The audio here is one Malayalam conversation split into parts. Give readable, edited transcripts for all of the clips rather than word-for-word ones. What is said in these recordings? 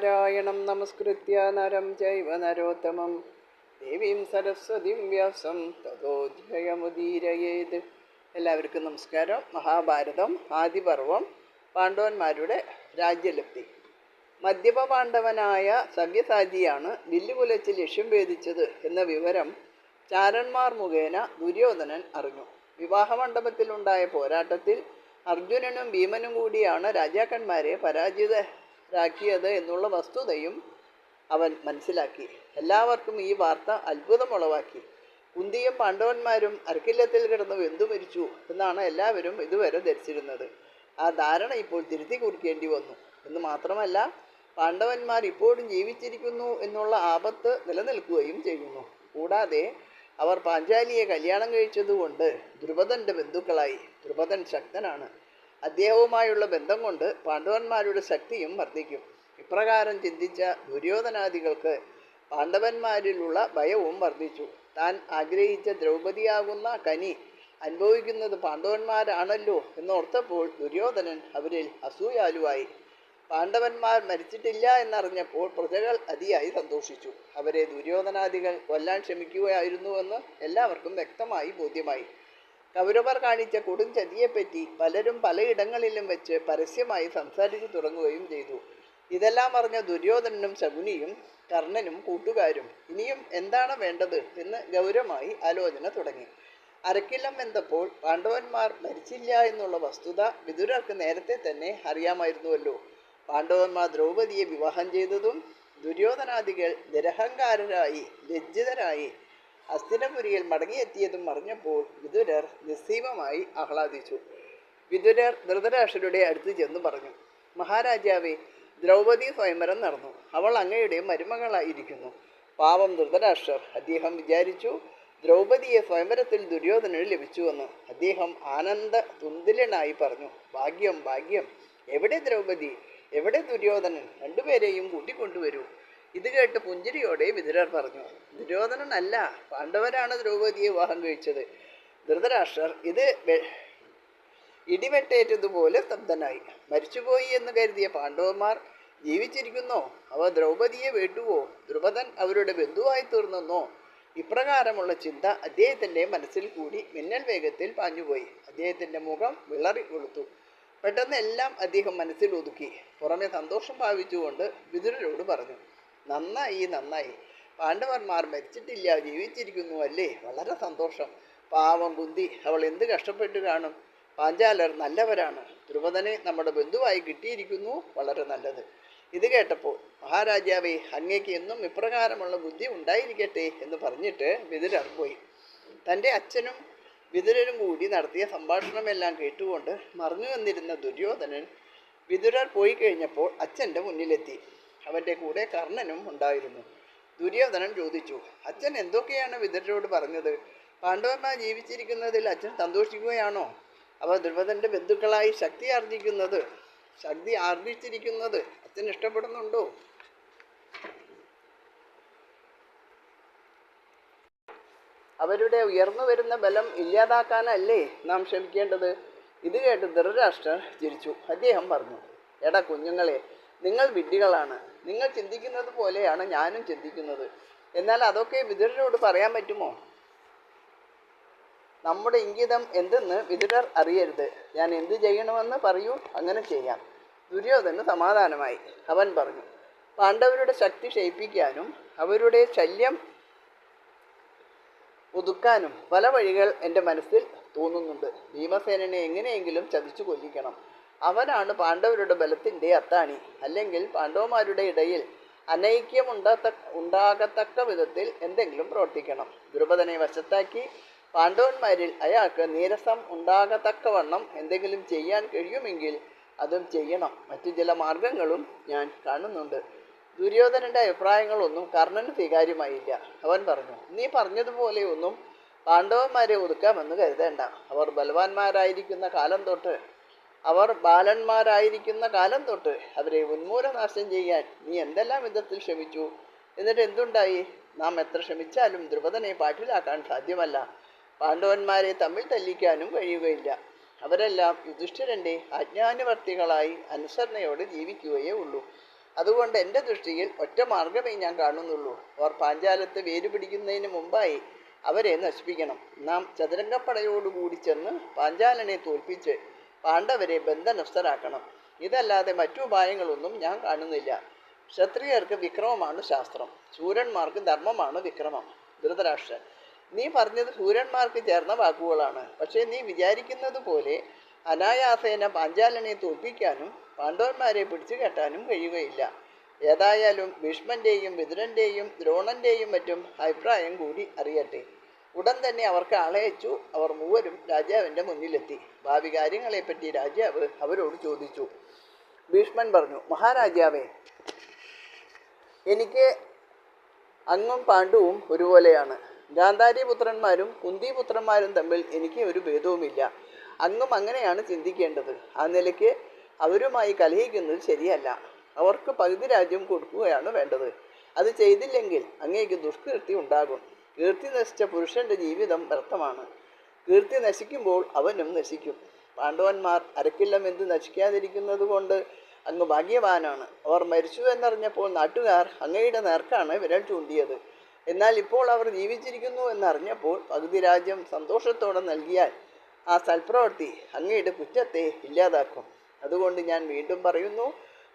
നാരായണം നമസ്കൃത്യ നരം ചൈവ നരോത്തമം ദേവീം സരസ്വതിം വ്യാസം തതോ ജയമുദീരയേത്. എല്ലാവർക്കും നമസ്കാരം. മഹാഭാരതം ആദിപർവം പാണ്ഡവന്മാരുടെ രാജ്യലബ്ധി. മദ്യപ പാണ്ഡവനായ സവ്യസാചിയാണ് വില്ലുകുലച്ച് ലക്ഷ്യം ഭേദിച്ചത് എന്ന വിവരം ചാരന്മാർ മുഖേന ദുര്യോധനൻ അറിഞ്ഞു. വിവാഹമണ്ഡപത്തിലുണ്ടായ പോരാട്ടത്തിൽ അർജുനനും ഭീമനും കൂടിയാണ് രാജാക്കന്മാരെ പരാജിതരാക്കിയത് എന്നുള്ള വസ്തുതയും അവൻ മനസ്സിലാക്കി. എല്ലാവർക്കും ഈ വാർത്ത അത്ഭുതമുളവാക്കി. കുന്തിയും പാണ്ഡവന്മാരും അർക്കില്ലത്തിൽ കിടന്ന് വെന്തു മരിച്ചു എന്നാണ് എല്ലാവരും ഇതുവരെ ധരിച്ചിരുന്നത്. ആ ധാരണ ഇപ്പോൾ തിരുത്തി കുറിക്കേണ്ടി വന്നു എന്ന് മാത്രമല്ല, പാണ്ഡവന്മാർ ഇപ്പോഴും ജീവിച്ചിരിക്കുന്നു എന്നുള്ള ആപത്ത് നിലനിൽക്കുകയും ചെയ്യുന്നു. കൂടാതെ അവർ പാഞ്ചാലിയെ കല്യാണം കഴിച്ചതുകൊണ്ട് ദ്രുപദൻ്റെ ബന്ധുക്കളായി. ദ്രുപദൻ ശക്തനാണ്. അദ്ദേഹവുമായുള്ള ബന്ധം കൊണ്ട് പാണ്ഡവന്മാരുടെ ശക്തിയും വർദ്ധിക്കും. ഇപ്രകാരം ചിന്തിച്ച ദുര്യോധനാദികൾക്ക് പാണ്ഡവന്മാരിലുള്ള ഭയവും വർദ്ധിച്ചു. താൻ ആഗ്രഹിച്ച ദ്രൗപദിയാകുന്ന കനി അനുഭവിക്കുന്നത് പാണ്ഡവന്മാരാണല്ലോ എന്നോർത്തപ്പോൾ ദുര്യോധനൻ അവരിൽ അസൂയാലുവായി. പാണ്ഡവന്മാർ മരിച്ചിട്ടില്ല എന്നറിഞ്ഞപ്പോൾ പ്രജകൾ അതിയായി സന്തോഷിച്ചു. അവരെ ദുര്യോധനാദികൾ കൊല്ലാൻ ശ്രമിക്കുകയായിരുന്നുവെന്ന് എല്ലാവർക്കും വ്യക്തമായി ബോധ്യമായി. കൗരവർ കാണിച്ച കൊടും ചതിയെപ്പറ്റി പലരും പലയിടങ്ങളിലും വെച്ച് പരസ്യമായി സംസാരിച്ചു തുടങ്ങുകയും ചെയ്തു. ഇതെല്ലാം അറിഞ്ഞ ദുര്യോധനനും ശകുനിയും കർണനും കൂട്ടുകാരും ഇനിയും എന്താണ് വേണ്ടത് എന്ന് ഗൗരവമായി ആലോചന തുടങ്ങി. അരക്കില്ലം വെന്തപ്പോൾ പാണ്ഡവന്മാർ മരിച്ചില്ല എന്നുള്ള വസ്തുത വിദുരർക്ക് നേരത്തെ തന്നെ അറിയാമായിരുന്നുവല്ലോ. പാണ്ഡവന്മാർ ദ്രൗപദിയെ വിവാഹം ചെയ്തതും ദുര്യോധനാദികൾ നിരഹങ്കാരരായി ലജ്ജിതരായി ഹസ്തിനപുരിയിൽ മടങ്ങിയെത്തിയതും അറിഞ്ഞപ്പോൾ വിദുരർ നിസ്സീമമായി ആഹ്ലാദിച്ചു. വിദുരർ ധൃതരാഷ്ട്രരുടെ അടുത്ത് ചെന്ന് പറഞ്ഞു, മഹാരാജാവേ, ദ്രൗപദി സ്വയംവരം നടന്നു. അവൾ അങ്ങയുടെ മരുമകളായിരിക്കുന്നു. പാവം ധൃതരാഷ്ട്രർ. അദ്ദേഹം വിചാരിച്ചു ദ്രൗപദിയെ സ്വയംവരത്തിൽ ദുര്യോധനന് ലഭിച്ചുവെന്ന്. അദ്ദേഹം ആനന്ദ തുന്തിലനായി പറഞ്ഞു, ഭാഗ്യം ഭാഗ്യം. എവിടെ ദ്രൗപദി, എവിടെ ദുര്യോധനൻ? രണ്ടുപേരെയും കൂട്ടിക്കൊണ്ടുവരൂ. ഇത് കേട്ട് പുഞ്ചിരിയോടെ വിദുരർ പറഞ്ഞു, ദുര്യോധനനല്ല, പാണ്ഡവരാണ് ദ്രൗപദിയെ വിവാഹം കഴിച്ചത്. ധൃതരാഷ്ട്രർ ഇത് ഇടിവെട്ടേറ്റതുപോലെ സ്തബ്ധനായി. മരിച്ചുപോയി എന്ന് കരുതിയ പാണ്ഡവന്മാർ ജീവിച്ചിരിക്കുന്നോ? അവ ദ്രൗപദിയെ വേട്ടുവോ? ദ്രുപദൻ അവരുടെ ബന്ധുവായി തീർന്നെന്നോ? ഇപ്രകാരമുള്ള ചിന്ത അദ്ദേഹത്തിൻ്റെ മനസ്സിൽ കൂടി മിന്നൽ വേഗത്തിൽ പാഞ്ഞുപോയി. അദ്ദേഹത്തിൻ്റെ മുഖം വിളറി വെളുത്തു. പെട്ടെന്ന് എല്ലാം അദ്ദേഹം മനസ്സിൽ ഒതുക്കി. പുറമെ സന്തോഷം ഭാവിച്ചുകൊണ്ട് വിദുരരോട് പറഞ്ഞു, നന്നായി നന്നായി. പാണ്ഡവന്മാർ മരിച്ചിട്ടില്ല, ജീവിച്ചിരിക്കുന്നു അല്ലേ? വളരെ സന്തോഷം. പാവം കുന്തി, അവൾ എന്ത് കഷ്ടപ്പെട്ടു കാണും. പാഞ്ചാലർ നല്ലവരാണ്. ദ്രുപദനെ നമ്മുടെ ബന്ധുവായി കിട്ടിയിരിക്കുന്നു, വളരെ നല്ലത്. ഇത് കേട്ടപ്പോൾ, മഹാരാജാവേ, അങ്ങേക്ക് എന്നും ഇപ്രകാരമുള്ള ബുദ്ധി ഉണ്ടായിരിക്കട്ടെ എന്ന് പറഞ്ഞിട്ട് വിദുരർ പോയി. തൻ്റെ അച്ഛനും വിദുരരും കൂടി നടത്തിയ സംഭാഷണമെല്ലാം കേട്ടുകൊണ്ട് മറഞ്ഞു വന്നിരുന്ന ദുര്യോധനൻ വിദുരർ പോയി കഴിഞ്ഞപ്പോൾ അച്ഛൻ്റെ മുന്നിലെത്തി. അവൻ്റെ കൂടെ കർണനും ഉണ്ടായിരുന്നു. ദുര്യോധനൻ ചോദിച്ചു, അച്ഛൻ എന്തൊക്കെയാണ് വിദുരരോട് പറഞ്ഞത്? പാണ്ഡവന്മാർ ജീവിച്ചിരിക്കുന്നതിൽ അച്ഛൻ സന്തോഷിക്കുകയാണോ? അവർ ദ്രുപദൻ്റെ ബന്ധുക്കളായി ശക്തി ആർജിച്ചിരിക്കുന്നത് അച്ഛൻ ഇഷ്ടപ്പെടുന്നുണ്ടോ? അവരുടെ ഉയർന്നു വരുന്ന ബലം ഇല്ലാതാക്കാനല്ലേ നാം ശ്രമിക്കേണ്ടത്? ഇത് കേട്ട് ധൃതരാഷ്ട്രർ ചിരിച്ചു. അദ്ദേഹം പറഞ്ഞു, എടാ കുഞ്ഞുങ്ങളെ, നിങ്ങൾ വിഡ്ഢികളാണ്. നിങ്ങൾ ചിന്തിക്കുന്നത് പോലെയാണ് ഞാനും ചിന്തിക്കുന്നത്. എന്നാൽ അതൊക്കെ വിദുരരോട് പറയാൻ പറ്റുമോ? നമ്മുടെ ഇംഗിതം എന്തെന്ന് വിദുരർ അറിയരുത്. ഞാൻ എന്ത് ചെയ്യണമെന്ന് പറയൂ, അങ്ങനെ ചെയ്യാം. ദുര്യോധനന് സമാധാനമായി. അവൻ പറഞ്ഞു, പാണ്ഡവരുടെ ശക്തി ക്ഷയിപ്പിക്കാനും അവരുടെ ശല്യം ഒതുക്കാനും പല വഴികൾ എൻ്റെ മനസ്സിൽ തോന്നുന്നുണ്ട്. ഭീമസേനനെ എങ്ങനെയെങ്കിലും ചതിച്ചു കൊല്ലിക്കണം. അവനാണ് പാണ്ഡവരുടെ ബലത്തിൻ്റെ അത്താണി. അല്ലെങ്കിൽ പാണ്ഡവന്മാരുടെ ഇടയിൽ അനൈക്യം ഉണ്ടാകത്തക്ക വിധത്തിൽ എന്തെങ്കിലും പ്രവർത്തിക്കണം. ദ്രുപദനെ വശത്താക്കി പാണ്ഡവന്മാരിൽ അയാൾക്ക് നീരസം ഉണ്ടാകത്തക്കവണ്ണം എന്തെങ്കിലും ചെയ്യാൻ കഴിയുമെങ്കിൽ അതും ചെയ്യണം. മറ്റു ചില മാർഗങ്ങളും ഞാൻ കാണുന്നുണ്ട്. ദുര്യോധനൻ്റെ അഭിപ്രായങ്ങളൊന്നും കർണന് സ്വീകാര്യമായില്ല. അവൻ പറഞ്ഞു, നീ പറഞ്ഞതുപോലെയൊന്നും പാണ്ഡവന്മാരെ ഒതുക്കാമെന്ന് കരുതേണ്ട. അവർ ബാലന്മാരായിരിക്കുന്ന കാലം തൊട്ട് അവരെ ഉന്മൂലനാശം ചെയ്യാൻ നീ എന്തെല്ലാം വിധത്തിൽ ശ്രമിച്ചു. എന്നിട്ട് എന്തുണ്ടായി? നാം എത്ര ശ്രമിച്ചാലും ദ്രുപദനെ പാട്ടിലാക്കാൻ സാധ്യമല്ല. പാണ്ഡവന്മാരെ തമ്മിൽ തല്ലിക്കാനും കഴിയുകയില്ല. അവരെല്ലാം യുധിഷ്ഠിരൻ്റെ ആജ്ഞാനുവർത്തികളായി അനുസരണയോടെ ജീവിക്കുകയേ ഉള്ളൂ. അതുകൊണ്ട് എൻ്റെ ദൃഷ്ടിയിൽ ഒറ്റ മാർഗമേ ഞാൻ കാണുന്നുള്ളൂ. അവർ പാഞ്ചാലത്ത് വേര് പിടിക്കുന്നതിന് മുമ്പായി അവരെ നശിപ്പിക്കണം. നാം ചതുരംഗപ്പടയോടുകൂടി ചെന്ന് പാഞ്ചാലനെ തോൽപ്പിച്ച് പാണ്ഡവരെ ബന്ധനസ്ഥരാക്കണം. ഇതല്ലാതെ മറ്റു ഉപായങ്ങളൊന്നും ഞാൻ കാണുന്നില്ല. ക്ഷത്രിയർക്ക് വിക്രമമാണ് ശാസ്ത്രം, ശൂരന്മാർക്ക് ധർമ്മമാണ് വിക്രമം. ധൃതരാഷ്ട്രൻ: നീ പറഞ്ഞത് ശൂരന്മാർക്ക് ചേർന്ന വാക്കുകളാണ്. പക്ഷേ നീ വിചാരിക്കുന്നത് പോലെ അനായാസേന പാഞ്ചാലനെ തോൽപ്പിക്കാനും പാണ്ഡവന്മാരെ പിടിച്ചു കെട്ടാനും കഴിയുകയില്ല. ഏതായാലും ഭീഷ്മന്റെയും വിതുരന്റെയും ദ്രോണന്റെയും മറ്റും അഭിപ്രായം കൂടി അറിയട്ടെ. ഉടൻ തന്നെ അവർക്ക് ആളയച്ചു. അവർ മൂവരും രാജാവിൻ്റെ മുന്നിലെത്തി. ഭാവി കാര്യങ്ങളെപ്പറ്റി രാജാവ് അവരോട് ചോദിച്ചു. ഭീഷ്മൻ പറഞ്ഞു: മഹാരാജാവേ, എനിക്ക് അങ്ങും പാണ്ഡുവും ഒരുപോലെയാണ്. ഗാന്ധാരിപുത്രന്മാരും കുന്തിപുത്രന്മാരും തമ്മിൽ എനിക്ക് ഒരു ഭേദവുമില്ല. അങ്ങും അങ്ങനെയാണ് ചിന്തിക്കേണ്ടത്. ആ നിലയ്ക്ക് അവരുമായി കലഹിക്കുന്നത് ശരിയല്ല. അവർക്ക് പകുതി രാജ്യം കൊടുക്കുകയാണ് വേണ്ടത്. അത് ചെയ്തില്ലെങ്കിൽ അങ്ങേക്ക് ദുഷ്കീർത്തി ഉണ്ടാകും. കീർത്തി നശിച്ച പുരുഷന്റെ ജീവിതം വ്യർത്ഥമാണ്. കീർത്തി നശിക്കുമ്പോൾ അവനും നശിക്കും. പാണ്ഡവന്മാർ അരക്കില്ലമെന്ത് നശിക്കാതിരിക്കുന്നത് കൊണ്ട് അങ്ങ് ഭാഗ്യവാനാണ്. അവർ മരിച്ചു എന്നറിഞ്ഞപ്പോൾ നാട്ടുകാർ അങ്ങയുടെ നേർക്കാണ് വിരൽ ചൂണ്ടിയത്. എന്നാൽ ഇപ്പോൾ അവർ ജീവിച്ചിരിക്കുന്നു എന്നറിഞ്ഞപ്പോൾ പകുതി രാജ്യം സന്തോഷത്തോടെ നൽകിയാൽ ആ സൽപ്രവൃത്തി അങ്ങയുടെ കുറ്റത്തെ ഇല്ലാതാക്കും. അതുകൊണ്ട് ഞാൻ വീണ്ടും പറയുന്നു,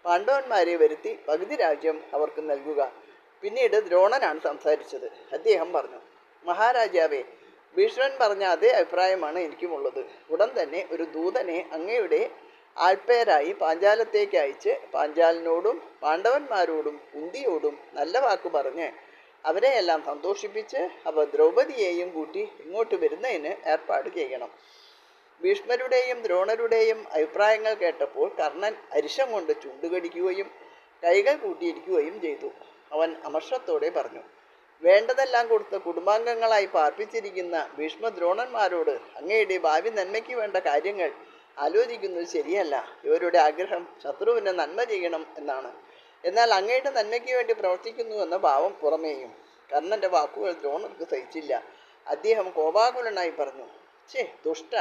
പാണ്ഡവന്മാരെ വരുത്തി പകുതി രാജ്യം അവർക്ക് നൽകുക. പിന്നീട് ദ്രോണനാണ് സംസാരിച്ചത്. അദ്ദേഹം പറഞ്ഞു: മഹാരാജാവേ, ഭീഷ്മൻ പറഞ്ഞ അതേ അഭിപ്രായമാണ് എനിക്കുമുള്ളത്. ഉടൻ തന്നെ ഒരു ദൂതനെ അങ്ങയുടെ ആൾപ്പേരായി പാഞ്ചാലത്തേക്ക് അയച്ച് പാഞ്ചാലിനോടും പാണ്ഡവന്മാരോടും കുന്തിയോടും നല്ല വാക്കു പറഞ്ഞ് അവരെയെല്ലാം സന്തോഷിപ്പിച്ച് അവർ ദ്രൗപദിയെയും കൂട്ടി ഇങ്ങോട്ട് വരുന്നതിന് ഏർപ്പാട് ചെയ്യണം. ഭീഷ്മരുടെയും ദ്രോണരുടെയും അഭിപ്രായങ്ങൾ കേട്ടപ്പോൾ കർണൻ അരിശം കൊണ്ട് ചുണ്ടുകടിക്കുകയും കൈകൾ കൂട്ടിയിരിക്കുകയും ചെയ്തു. അവൻ അമർഷത്തോടെ പറഞ്ഞു: വേണ്ടതെല്ലാം കൊടുത്ത് കുടുംബാംഗങ്ങളായി പാർപ്പിച്ചിരിക്കുന്ന ഭീഷ്മദ്രോണന്മാരോട് അങ്ങയുടെ ഭാവി നന്മയ്ക്ക് വേണ്ട കാര്യങ്ങൾ ആലോചിക്കുന്നത് ശരിയല്ല. ഇവരുടെ ആഗ്രഹം ശത്രുവിന് നന്മ ചെയ്യണം എന്നാണ്. എന്നാൽ അങ്ങയുടെ നന്മയ്ക്ക് വേണ്ടി പ്രവർത്തിക്കുന്നു എന്ന ഭാവം പുറമേയും. കർണന്റെ വാക്കുകൾ ദ്രോണർക്ക് സഹിച്ചില്ല. അദ്ദേഹം കോപാകുലനായി പറഞ്ഞു: ഛേ ദുഷ്ട,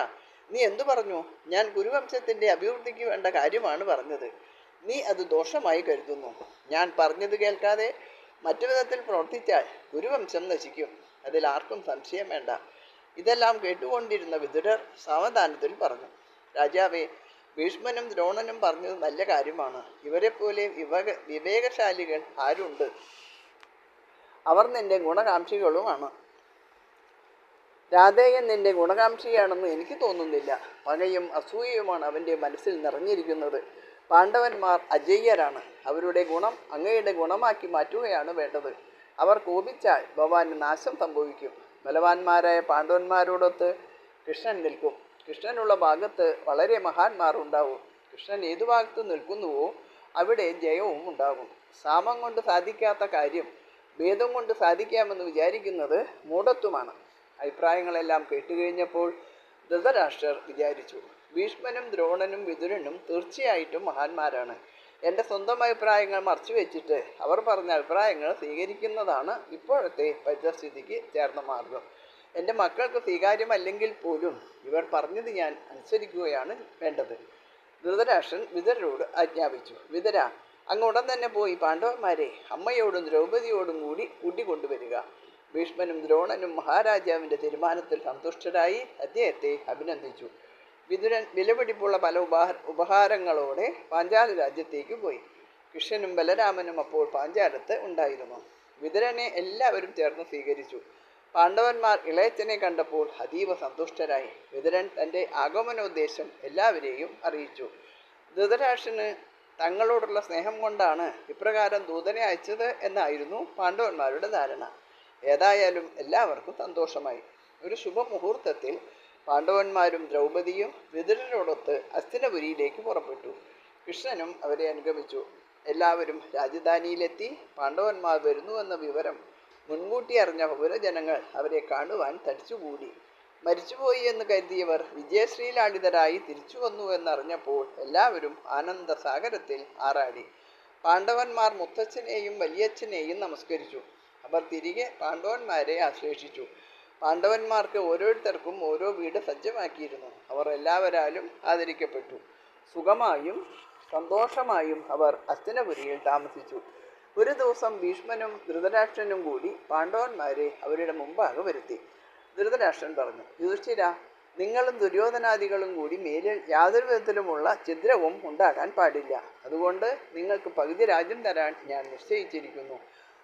നീ എന്തു പറഞ്ഞു? ഞാൻ കുരുവംശത്തിൻ്റെ അഭിവൃദ്ധിക്ക് വേണ്ട കാര്യമാണ് പറഞ്ഞത്. നീ അത് ദോഷമായി കരുതുന്നു. ഞാൻ പറഞ്ഞത് കേൾക്കാതെ മറ്റു വിധത്തിൽ പ്രവർത്തിച്ചാൽ കുരുവംശം നശിക്കും. അതിൽ ആർക്കും സംശയം വേണ്ട. ഇതെല്ലാം കേട്ടുകൊണ്ടിരുന്ന വിതുരർ സാവധാനത്തിൽ പറഞ്ഞു: രാജാവേ, ഭീഷ്മനും ദ്രോണനും പറഞ്ഞത് നല്ല കാര്യമാണ്. ഇവരെപ്പോലെ വിവേകശാലികൾ ആരുണ്ട്? അവർ നിന്റെ ഗുണകാംക്ഷികളുമാണ്. രാധേയൻ നിന്റെ ഗുണകാംക്ഷിയാണെന്ന് എനിക്ക് തോന്നുന്നില്ല. പകയും അസൂയയുമാണ് അവൻ്റെ മനസ്സിൽ നിറഞ്ഞിരിക്കുന്നത്. പാണ്ഡവന്മാർ അജയ്യരാണ്. അവരുടെ ഗുണം അങ്ങയുടെ ഗുണമാക്കി മാറ്റുകയാണ് വേണ്ടത്. അവർ കോപിച്ചാൽ ഭവാന് നാശം സംഭവിക്കും. ബലവാന്മാരായ പാണ്ഡവന്മാരോടൊത്ത് കൃഷ്ണൻ നിൽക്കും. കൃഷ്ണനുള്ള ഭാഗത്ത് വളരെ മഹാന്മാർ ഉണ്ടാവും. കൃഷ്ണൻ ഏതു ഭാഗത്ത് നിൽക്കുന്നുവോ അവിടെ ജയവും ഉണ്ടാകും. സാമം കൊണ്ട് സാധിക്കാത്ത കാര്യം ഭേദം കൊണ്ട് സാധിക്കാമെന്ന് വിചാരിക്കുന്നത് മൂഢത്വമാണ്. അഭിപ്രായങ്ങളെല്ലാം കേട്ടുകഴിഞ്ഞപ്പോൾ ധൃതരാഷ്ട്രർ വിചാരിച്ചു: ഭീഷ്മനും ദ്രോണനും വിതുരനും തീർച്ചയായിട്ടും മഹാന്മാരാണ്. എൻ്റെ സ്വന്തം അഭിപ്രായങ്ങൾ മറച്ചു വെച്ചിട്ട് അവർ പറഞ്ഞ അഭിപ്രായങ്ങൾ സ്വീകരിക്കുന്നതാണ് ഇപ്പോഴത്തെ പരിതസ്ഥിതിക്ക് ചേർന്ന മാർഗം. എൻ്റെ മക്കൾക്ക് സ്വീകാര്യമല്ലെങ്കിൽ പോലും ഇവർ പറഞ്ഞത് ഞാൻ അനുസരിക്കുകയാണ് വേണ്ടത്. ധൃതരാഷ്ട്രൻ വിതുരരോട് ആജ്ഞാപിച്ചു: വിതുര, അങ്ങ് ഉടൻ തന്നെ പോയി പാണ്ഡവന്മാരെ അമ്മയോടും ദ്രൗപദിയോടും കൂടി കൂട്ടിക്കൊണ്ടുവരിക. ഭീഷ്മനും ദ്രോണനും മഹാരാജാവിൻ്റെ തീരുമാനത്തിൽ സന്തുഷ്ടരായി അദ്ദേഹത്തെ അഭിനന്ദിച്ചു. വിതുരൻ വിലപിടിപ്പുള്ള പല ഉപഹാരങ്ങളോടെ പാഞ്ചാല രാജ്യത്തേക്ക് പോയി. കൃഷ്ണനും ബലരാമനും അപ്പോൾ പാഞ്ചാലത്ത് ഉണ്ടായിരുന്നു. വിതുരനെ എല്ലാവരും ചേർന്ന് സ്വീകരിച്ചു. പാണ്ഡവന്മാർ ഇളയച്ചനെ കണ്ടപ്പോൾ അതീവ സന്തുഷ്ടരായി. വിതുരൻ തൻ്റെ ആഗമനോദ്ദേശം എല്ലാവരെയും അറിയിച്ചു. ധൃതരാഷ്ട്രന് തങ്ങളോടുള്ള സ്നേഹം കൊണ്ടാണ് ഇപ്രകാരം ദൂതനെ അയച്ചത് എന്നായിരുന്നു പാണ്ഡവന്മാരുടെ ധാരണ. ഏതായാലും എല്ലാവർക്കും സന്തോഷമായി. ഒരു ശുഭമുഹൂർത്തത്തിൽ പാണ്ഡവന്മാരും ദ്രൗപദിയും വിതുരരോടൊത്ത് ഹസ്തിനപുരിയിലേക്ക് പുറപ്പെട്ടു. കൃഷ്ണനും അവരെ അനുഗമിച്ചു. എല്ലാവരും രാജധാനിയിലെത്തി. പാണ്ഡവന്മാർ വരുന്നുവെന്ന വിവരം മുൻകൂട്ടി അറിഞ്ഞ പൗരജനങ്ങൾ അവരെ കാണുവാൻ തടിച്ചുകൂടി. മരിച്ചുപോയി എന്ന് കരുതിയവർ വിജയശ്രീലാളിതരായി തിരിച്ചു വന്നു എന്നറിഞ്ഞപ്പോൾ എല്ലാവരും ആനന്ദസാഗരത്തിൽ ആറാടി. പാണ്ഡവന്മാർ മുത്തച്ഛനെയും വലിയച്ഛനെയും നമസ്കരിച്ചു. അവർ തിരികെ പാണ്ഡവന്മാരെ ആശ്ലേഷിച്ചു. പാണ്ഡവന്മാർക്ക് ഓരോരുത്തർക്കും ഓരോ വീട് സജ്ജമാക്കിയിരുന്നു. അവർ എല്ലാവരാലും ആദരിക്കപ്പെട്ടു. സുഖമായും സന്തോഷമായും അവർ ഹസ്തിനപുരിയിൽ താമസിച്ചു. ഒരു ദിവസം ഭീഷ്മനും ധൃതരാഷ്ട്രനും കൂടി പാണ്ഡവന്മാരെ അവരുടെ മുമ്പാകെ വരുത്തി. ധൃതരാഷ്ട്രൻ പറഞ്ഞു, യുധിഷ്ഠിര, നിങ്ങളും ദുര്യോധനാദികളും കൂടി മേലിൽ യാതൊരു വിധത്തിലുമുള്ള ഛിദ്രവും ഉണ്ടാകാൻ പാടില്ല. അതുകൊണ്ട് നിങ്ങൾക്ക് പകുതി രാജ്യം തരാൻ ഞാൻ നിശ്ചയിച്ചിരിക്കുന്നു.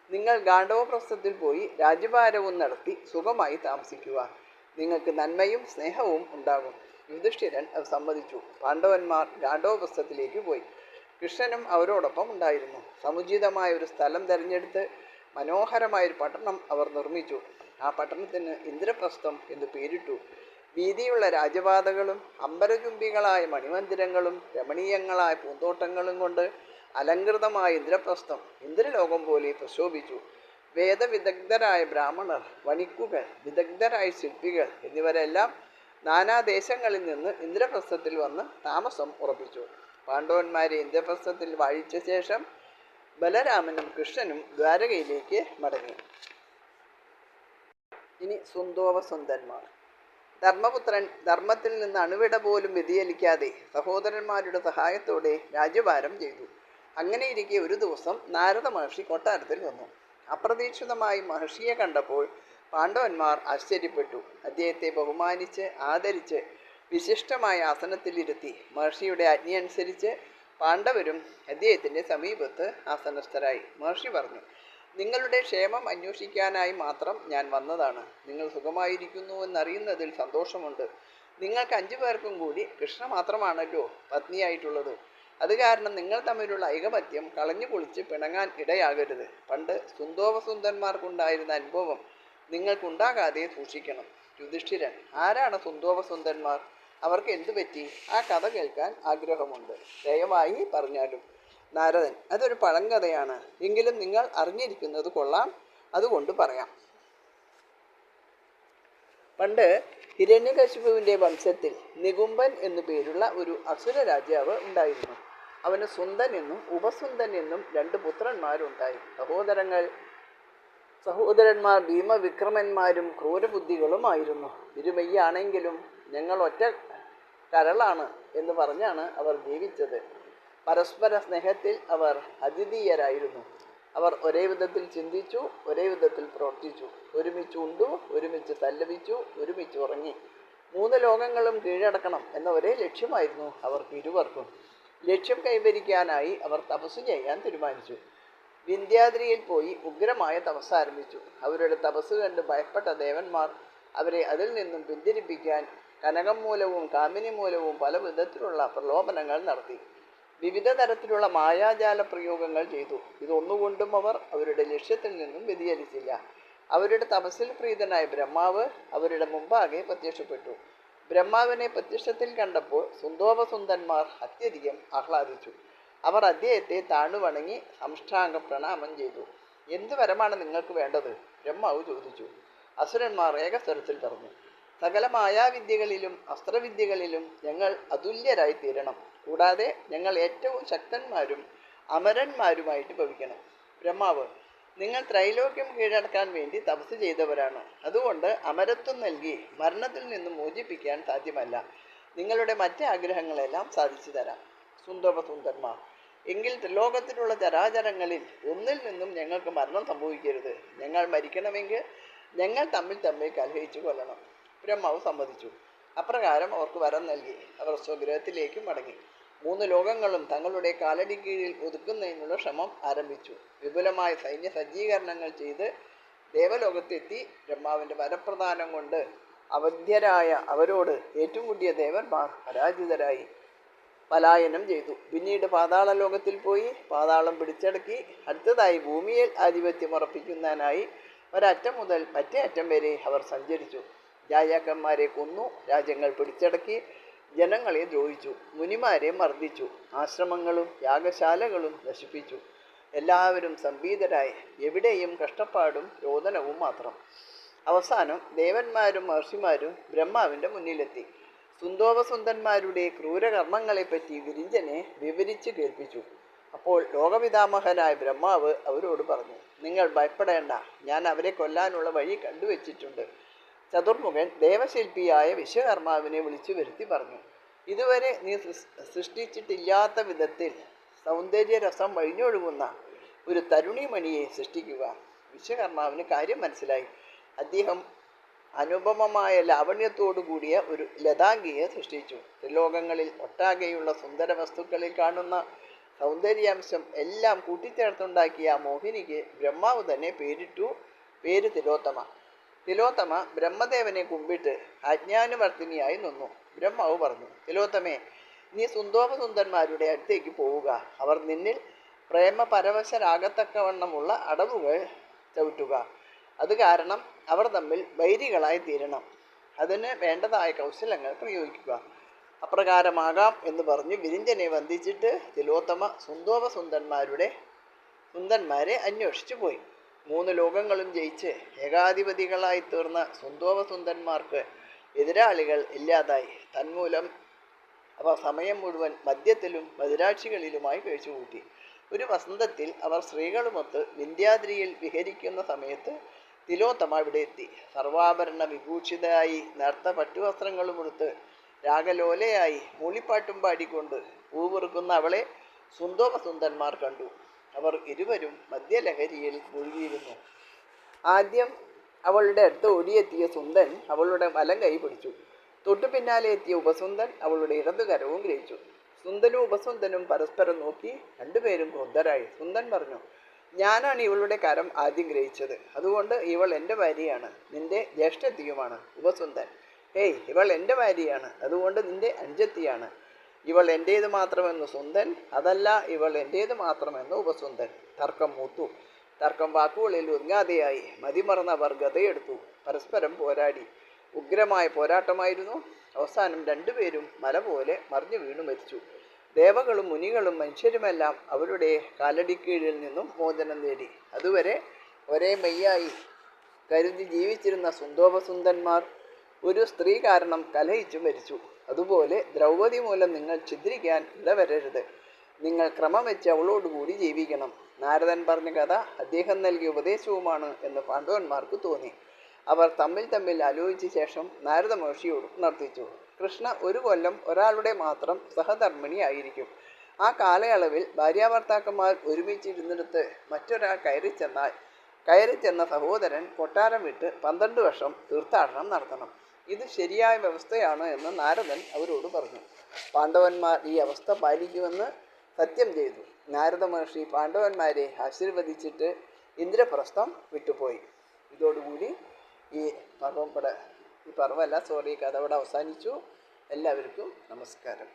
നിങ്ങൾ ഗാണ്ഡവപ്രസ്ഥത്തിൽ പോയി രാജ്യഭാരവും നടത്തി സുഖമായി താമസിക്കുക. നിങ്ങൾക്ക് നന്മയും സ്നേഹവും ഉണ്ടാകും. യുധിഷ്ഠിരൻ അത് സമ്മതിച്ചു. പാണ്ഡവന്മാർ ഗാണ്ഡവപ്രസ്ഥത്തിലേക്ക് പോയി. കൃഷ്ണനും അവരോടൊപ്പം ഉണ്ടായിരുന്നു. സമുചിതമായ ഒരു സ്ഥലം തിരഞ്ഞെടുത്ത് മനോഹരമായൊരു പട്ടണം അവർ നിർമ്മിച്ചു. ആ പട്ടണത്തിന് ഇന്ദ്രപ്രസ്ഥം എന്ന് പേരിട്ടു. വീതിയുള്ള രാജപാതകളും അമ്പരചുംബികളായ മണിമന്ദിരങ്ങളും രമണീയങ്ങളായ പൂന്തോട്ടങ്ങളും കൊണ്ട് അലങ്കൃതമായ ഇന്ദ്രപ്രസ്ഥം ഇന്ദ്രലോകം പോലെ പ്രശോഭിച്ചു. വേദവിദഗ്ധരായ ബ്രാഹ്മണർ, വണിക്കുകൾ, വിദഗ്ധരായ ശില്പികൾ എന്നിവരെല്ലാം നാനാദേശങ്ങളിൽ നിന്ന് ഇന്ദ്രപ്രസ്ഥത്തിൽ വന്ന് താമസം ഉറപ്പിച്ചു. പാണ്ഡവന്മാരെ ഇന്ദ്രപ്രസ്ഥത്തിൽ വാഴിച്ച ശേഷം ബലരാമനും കൃഷ്ണനും ദ്വാരകയിലേക്ക് മടങ്ങി. ഇനി സുന്ദോപസുന്ദന്മാർ. ധർമ്മപുത്രൻ ധർമ്മത്തിൽ നിന്ന് അണുവിട പോലും വ്യതിചലിക്കാതെ സഹോദരന്മാരുടെ സഹായത്തോടെ രാജ്യഭാരം ചെയ്തു. അങ്ങനെയിരിക്കെ ഒരു ദിവസം നാരദ മഹർഷി കൊട്ടാരത്തിൽ വന്നു. അപ്രതീക്ഷിതമായി മഹർഷിയെ കണ്ടപ്പോൾ പാണ്ഡവന്മാർ ആശ്ചര്യപ്പെട്ടു. അദ്ദേഹത്തെ ബഹുമാനിച്ച് ആദരിച്ച് വിശിഷ്ടമായ ആസനത്തിലിരുത്തി. മഹർഷിയുടെ ആജ്ഞയനുസരിച്ച് പാണ്ഡവരും അദ്ദേഹത്തിൻ്റെ സമീപത്ത് ആസനസ്ഥരായി. മഹർഷി പറഞ്ഞു, നിങ്ങളുടെ ക്ഷേമം അന്വേഷിക്കാനായി മാത്രം ഞാൻ വന്നതാണ്. നിങ്ങൾ സുഖമായിരിക്കുന്നു എന്നറിയുന്നതിൽ സന്തോഷമുണ്ട്. നിങ്ങൾക്ക് 5 പേർക്കും കൂടി കൃഷ്ണ മാത്രമാണല്ലോ പത്നിയായിട്ടുള്ളത്. അത് കാരണം നിങ്ങൾ തമ്മിലുള്ള ഐകമത്യം കളഞ്ഞു പൊളിച്ച് പിണങ്ങാൻ ഇടയാകരുത്. പണ്ട് സുന്ദോപസുന്ദന്മാർക്കുണ്ടായിരുന്ന അനുഭവം നിങ്ങൾക്കുണ്ടാകാതെ സൂക്ഷിക്കണം. യുധിഷ്ഠിരൻ, ആരാണ് സുന്ദോപസുന്ദന്മാർ? അവർക്ക് എന്തു പറ്റി? ആ കഥ കേൾക്കാൻ ആഗ്രഹമുണ്ട്. ദയവായി പറഞ്ഞാലും. നാരദൻ, അതൊരു പഴങ്കഥയാണ്. എങ്കിലും നിങ്ങൾ അറിഞ്ഞിരിക്കുന്നത് കൊള്ളാം, അതുകൊണ്ട് പറയാം. പണ്ട് ഹിരണ്യകശിപുവിൻ്റെ വംശത്തിൽ നികുംബൻ എന്നു പേരുള്ള ഒരു അസുര രാജാവ് ഉണ്ടായിരുന്നു. അവന് സുന്ദൻ എന്നും ഉപസുന്ദൻ എന്നും 2 പുത്രന്മാരുണ്ടായി. സഹോദരന്മാർ ഭീമവിക്രമന്മാരും ക്രൂരബുദ്ധികളുമായിരുന്നു. ഇരുമയ്യാണെങ്കിലും ഞങ്ങൾ ഒറ്റ കരളാണ് എന്ന് പറഞ്ഞാണ് അവർ ജീവിച്ചത്. പരസ്പര സ്നേഹത്തിൽ അവർ അദ്വിതീയരായിരുന്നു. അവർ ഒരേ വിധത്തിൽ ചിന്തിച്ചു, ഒരേ വിധത്തിൽ പ്രവർത്തിച്ചു. ഒരുമിച്ച് ഉണ്ടു, ഒരുമിച്ച് സല്ലപിച്ചു, ഒരുമിച്ച് ഉറങ്ങി. 3 ലോകങ്ങളും കീഴടക്കണം എന്ന ഒരേ ലക്ഷ്യമായിരുന്നു അവർക്ക് ഇരുവർക്കും. ലക്ഷ്യം കൈവരിക്കാനായി അവർ തപസ് ചെയ്യാൻ തീരുമാനിച്ചു. വിന്ധ്യാദ്രിയിൽ പോയി ഉഗ്രമായ തപസ് ആരംഭിച്ചു. അവരുടെ തപസ് കണ്ട് ഭയപ്പെട്ട ദേവന്മാർ അവരെ അതിൽ നിന്നും പിന്തിരിപ്പിക്കാൻ കനകം മൂലവും കാമിനി മൂലവും പല വിധത്തിലുള്ള പ്രലോഭനങ്ങൾ നടത്തി. വിവിധ തരത്തിലുള്ള മായാജാല പ്രയോഗങ്ങൾ ചെയ്തു. ഇതൊന്നുകൊണ്ടും അവർ അവരുടെ ലക്ഷ്യത്തിൽ നിന്നും വ്യതിചലിച്ചില്ല. അവരുടെ തപസ്സിൽ പ്രീതനായ ബ്രഹ്മാവ് അവരുടെ മുമ്പാകെ പ്രത്യക്ഷപ്പെട്ടു. ബ്രഹ്മാവിനെ പ്രത്യക്ഷത്തിൽ കണ്ടപ്പോൾ സുന്ദോപസുന്ദന്മാർ അത്യധികം ആഹ്ലാദിച്ചു. അവർ അദ്ദേഹത്തെ താണുവണങ്ങി സാഷ്ടാംഗ പ്രണാമം ചെയ്തു. എന്തു വരമാണ് നിങ്ങൾക്ക് വേണ്ടത്? ബ്രഹ്മാവ് ചോദിച്ചു. അസുരന്മാർ ഏകസ്വരത്തിൽ പറഞ്ഞു, സകല മായാവിദ്യകളിലും അസ്ത്രവിദ്യകളിലും ഞങ്ങൾ അതുല്യരായി തീരണം. കൂടാതെ ഞങ്ങൾ ഏറ്റവും ശക്തന്മാരും അമരന്മാരുമായിട്ട് ഭവിക്കണം. ബ്രഹ്മാവ്, നിങ്ങൾ ത്രൈലോക്യം കീഴടക്കാൻ വേണ്ടി തപസ് ചെയ്തവരാണ്. അതുകൊണ്ട് അമരത്വം നൽകി മരണത്തിൽ നിന്നും മോചിപ്പിക്കാൻ സാധ്യമല്ല. നിങ്ങളുടെ മറ്റ് ആഗ്രഹങ്ങളെല്ലാം സാധിച്ചു തരാം. സുന്ദോപസുന്ദന്മാർ, എങ്കിൽ ത്രിലോകത്തിലുള്ള ചരാചരങ്ങളിൽ ഒന്നിൽ നിന്നും ഞങ്ങൾക്ക് മരണം സംഭവിക്കരുത്. ഞങ്ങൾ മരിക്കണമെങ്കിൽ ഞങ്ങൾ തമ്മിൽ കലഹിച്ചു കൊല്ലണം. ബ്രഹ്മാവ് സമ്മതിച്ചു. അപ്രകാരം അവർക്ക് വരം നൽകി. അവർ സ്വഗ്രഹത്തിലേക്ക് മടങ്ങി. 3 ലോകങ്ങളും തങ്ങളുടെ കാലടി കീഴിൽ ഒതുക്കുന്നതിനുള്ള ശ്രമം ആരംഭിച്ചു. വിപുലമായ സൈന്യ സജ്ജീകരണങ്ങൾ ചെയ്ത് ദേവലോകത്തെത്തി. ബ്രഹ്മാവിൻ്റെ വരപ്രദാനം കൊണ്ട് അവധ്യരായ അവരോട് ഏറ്റുമുട്ടിയ ദേവന്മാർ പരാജിതരായി പലായനം ചെയ്തു. പിന്നീട് പാതാള ലോകത്തിൽ പോയി പാതാളം പിടിച്ചടക്കി. അടുത്തതായി ഭൂമിയിൽ ആധിപത്യം ഉറപ്പിക്കുന്നതിനായി ഒരറ്റം മുതൽ മറ്റേ അറ്റം വരെ അവർ സഞ്ചരിച്ചു. രാജാക്കന്മാരെ കൊന്നു, രാജ്യങ്ങൾ പിടിച്ചടക്കി, ജനങ്ങളെ ദ്രോഹിച്ചു, മുനിമാരെ മർദ്ദിച്ചു, ആശ്രമങ്ങളും യാഗശാലകളും നശിപ്പിച്ചു. എല്ലാവരും സംഭീതരായി. എവിടെയും കഷ്ടപ്പാടും രോദനവും മാത്രം. അവസാനം ദേവന്മാരും മഹർഷിമാരും ബ്രഹ്മാവിൻ്റെ മുന്നിലെത്തി. സുന്ദോപസുന്ദന്മാരുടെ ക്രൂരകർമ്മങ്ങളെപ്പറ്റി വിരിഞ്ചനെ വിവരിച്ച് കേൾപ്പിച്ചു. അപ്പോൾ ലോകപിതാമഹനായ ബ്രഹ്മാവ് അവരോട് പറഞ്ഞു, നിങ്ങൾ ഭയപ്പെടേണ്ട, ഞാൻ അവരെ കൊല്ലാനുള്ള വഴി കണ്ടുവച്ചിട്ടുണ്ട്. ചതുർമുഖൻ ദേവശില്പിയായ വിശ്വകർമാവിനെ വിളിച്ചു വരുത്തി പറഞ്ഞു, ഇതുവരെ നീ സൃഷ്ടിച്ചിട്ടില്ലാത്ത വിധത്തിൽ സൗന്ദര്യരസം വഴിഞ്ഞൊഴുകുന്ന ഒരു തരുണിമണിയെ സൃഷ്ടിക്കുക. വിശ്വകർമാവിന് കാര്യം മനസ്സിലായി. അദ്ദേഹം അനുപമമായ ലാവണ്യത്തോടു കൂടിയ ഒരു ലതാംഗിയെ സൃഷ്ടിച്ചു. ത്രിലോകങ്ങളിൽ ഒട്ടാകെയുള്ള സുന്ദര വസ്തുക്കളിൽ കാണുന്ന സൗന്ദര്യാംശം എല്ലാം കൂട്ടിച്ചേർത്തുണ്ടാക്കിയ ആ മോഹിനിക്ക് ബ്രഹ്മാവ് തന്നെ പേര് തിലോത്തമ. തിലോത്തമ ബ്രഹ്മദേവനെ കുമ്പിട്ട് അജ്ഞാനുവർത്തിനിയായി നിന്നു. ബ്രഹ്മാവ് പറഞ്ഞു, തിലോത്തമേ, നീ സുന്ദോപസുന്ദന്മാരുടെ അടുത്തേക്ക് പോവുക. അവർ നിന്നിൽ പ്രേമപരവശരാകത്തക്കവണ്ണമുള്ള അടവുകൾ ചവിട്ടുക. അത് കാരണം അവർ തമ്മിൽ വൈരികളായി തീരണം. അതിന് വേണ്ടതായ കൗശലങ്ങൾ പ്രയോഗിക്കുക. അപ്രകാരമാകാം എന്ന് പറഞ്ഞ് വിരിഞ്ചനെ വന്ദിച്ചിട്ട് തിലോത്തമ സുന്ദന്മാരെ അന്വേഷിച്ചു പോയി. 3 ലോകങ്ങളും ജയിച്ച് ഏകാധിപതികളായി തീർന്ന സുന്ദന്മാർക്ക് എതിരാളികൾ ഇല്ലാതായി. തന്മൂലം അവർ സമയം മുഴുവൻ മദ്യത്തിലും മദിരാക്ഷികളിലുമായി കഴിച്ചുകൂട്ടി. ഒരു വസന്തത്തിൽ അവർ സ്ത്രീകളുമൊത്ത് വിന്ധ്യാദ്രിയിൽ വിഹരിക്കുന്ന സമയത്ത് തിലോത്തമ അവിടെ എത്തി. സർവാഭരണ വിഭൂഷിതയായി നേർത്ത പട്ടുവസ്ത്രങ്ങളും ഉടുത്ത് രാഗലോലയായി മൂളിപ്പാട്ടും പാടിക്കൊണ്ട് പൂവെറുക്കുന്ന അവളെ സുന്ദന്മാർ കണ്ടു. അവർ ഇരുവരും മദ്യലഹരിയിൽ മുഴുകിയിരുന്നു. ആദ്യം അവളുടെ അടുത്ത് ഓടിയെത്തിയ സുന്ദൻ അവളുടെ വലം കൈ പിടിച്ചു. തൊട്ടു പിന്നാലെ എത്തിയ ഉപസുന്ദൻ അവളുടെ ഇടതുകരവും ഗ്രഹിച്ചു. സുന്ദനും ഉപസുന്ദനും പരസ്പരം നോക്കി രണ്ടുപേരും ക്രുദ്ധരായി. സുന്ദൻ പറഞ്ഞു, ഞാനാണ് ഇവളുടെ കരം ആദ്യം ഗ്രഹിച്ചത്, അതുകൊണ്ട് ഇവൾ എൻ്റെ ഭാര്യയാണ്, നിന്റെ ജ്യേഷ്ഠത്തിയുമാണ്. ഉപസുന്ദൻ, ഹേയ്, ഇവൾ എൻ്റെ ഭാര്യയാണ്, അതുകൊണ്ട് നിന്റെ അനുജത്തിയാണ്. ഇവൾ എൻ്റേത് മാത്രമെന്ന് സുന്ദൻ, അതല്ല, ഇവൾ എൻ്റേത് മാത്രമെന്ന് ഉപസുന്ദൻ. തർക്കം മൂത്തു. തർക്കം വാക്കുകളിൽ ഒതുങ്ങാതെയായി. മതിമറന്നവർ ഗതയെടുത്തു. പരസ്പരം പോരാടി. ഉഗ്രമായ പോരാട്ടമായിരുന്നു. അവസാനം രണ്ടുപേരും മല പോലെ മറിഞ്ഞു വീണു മരിച്ചു. ദേവകളും മുനികളും മനുഷ്യരുമെല്ലാം അവരുടെ കാലടിക്കീഴിൽ നിന്നും മോചനം നേടി. അതുവരെ ഒരേ മെയ്യായി കരുതി ജീവിച്ചിരുന്ന സുന്ദോപസുന്ദന്മാർ ഒരു സ്ത്രീ കാരണം കലഹിച്ചു മരിച്ചു. അതുപോലെ ദ്രൗപദി മൂലം നിങ്ങൾ ഛിദ്രിക്കാൻ ഇടവരരുത്. നിങ്ങൾ ക്രമം വെച്ച് അവളോടുകൂടി ജീവിക്കണം. നാരദൻ പറഞ്ഞ കഥ അദ്ദേഹം നൽകിയ ഉപദേശവുമാണ് എന്ന് പാണ്ഡവന്മാർക്ക് തോന്നി. അവർ തമ്മിൽ ആലോചിച്ച ശേഷം നാരദ മഹർഷിയോട് ഉണർത്തിച്ചു. കൃഷ്ണ 1 കൊല്ലം ഒരാളുടെ മാത്രം സഹധർമ്മിണിയായിരിക്കും. ആ കാലയളവിൽ ഭാര്യാഭർത്താക്കന്മാർ ഒരുമിച്ചിരുന്നിടത്ത് മറ്റൊരാൾ കയറി ചെന്ന സഹോദരൻ കൊട്ടാരം വിട്ട് 12 വർഷം തീർത്ഥാടനം നടത്തണം. ഇത് ശരിയായ വ്യവസ്ഥയാണ് എന്ന് നാരദൻ അവരോട് പറഞ്ഞു. പാണ്ഡവന്മാർ ഈ അവസ്ഥ പാലിക്കുമെന്ന് സത്യം ചെയ്തു. നാരദ മഹർഷി പാണ്ഡവന്മാരെ ആശീർവദിച്ചിട്ട് ഇന്ദ്രപ്രസ്ഥം വിട്ടുപോയി. ഇതോടുകൂടി ഈ കഥ ഇവിടെ അവസാനിച്ചു. എല്ലാവർക്കും നമസ്കാരം.